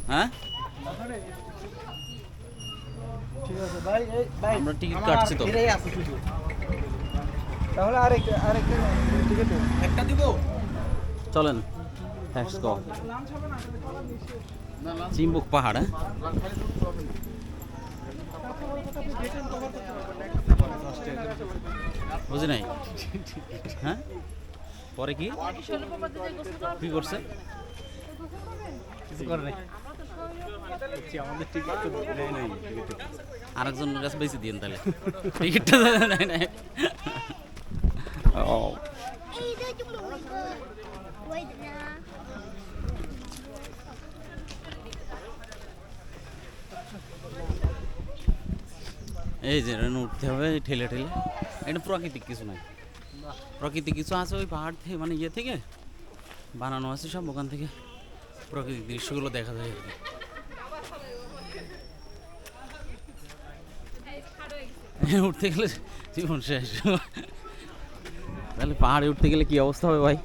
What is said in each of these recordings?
হ্যাঁ আমরা টিকিট কাটছি তো তাহলে আরেকটা টিকিট একটা দিব চলেন চিম্বুক পাহাড় বুঝি নাই হ্যাঁ পরে কি কি করছে কিছু করে নাই আরেকজনের কাছে বেশি দিন তাহলে টিকিটটা নাই নাই ও এই যে উঠতে হবে ঠেলে ঠেলে এটা প্রাকৃতিক কিছু নাই প্রাকৃতিক কিছু আছে ওই পাহাড় থেকে মানে ইয়ে থেকে বানানো আছে সব ওখান থেকে প্রাকৃতিক দৃশ্যগুলো দেখা যায় আর কি উঠতে গেলে জীবন শেষ তাহলে পাহাড়ে উঠতে গেলে কি অবস্থা হবে ভাই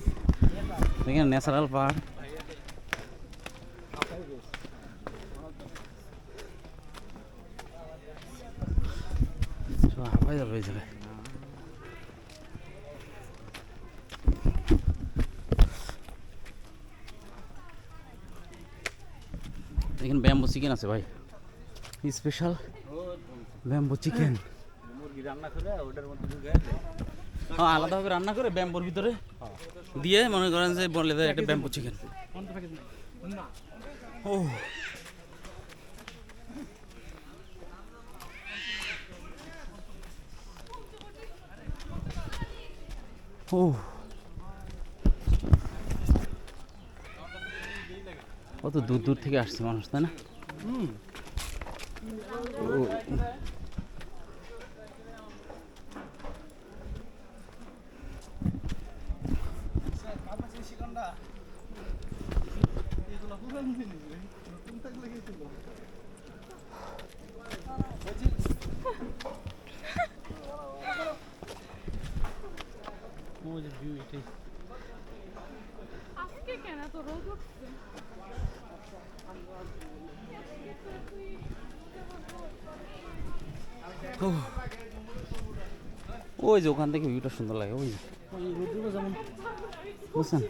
দেখেন ন্যাচারাল পাহাড় হাঁপাই যাবে এই জায়গায় এখানে ব্যাম্বো চিকেন আছে ভাই স্পেশাল ব্যাম্বো চিকেন হ্যাঁ আলাদাভাবে রান্না করে ব্যাম্বোর ভিতরে দিয়ে মনে করেন যে বলে দেয় একটা ব্যাম্বো চিকেন ও ও কত দূর দূর থেকে আসছে মানুষ তাই না আজকে কেন তো রোদ উঠছে ওই যে ওখান থেকে ভিউটা সুন্দর লাগে ওই যেমন বুঝছেন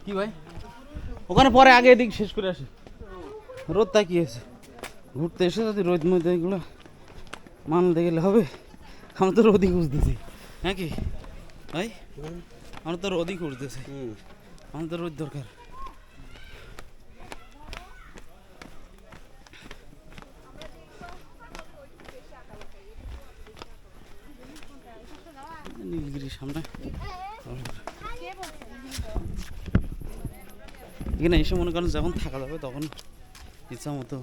কি ভাই ওখানে পরে আগে এদিক শেষ করে আসে রোদ তাকিয়েছে ঘুরতে এসে যদি রোদ মধ্যে এগুলো মানতে গেলে হবে আমরা তো রোদই খুঁজতেছি হ্যাঁ কি ভাই আমরা তো রোদই খুঁজতেছি আমার তো রোদ দরকার নীলগিরির সামনে এখানে এসে মনে করেন যখন থাকা যাবে তখন ইচ্ছা মতো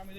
আমি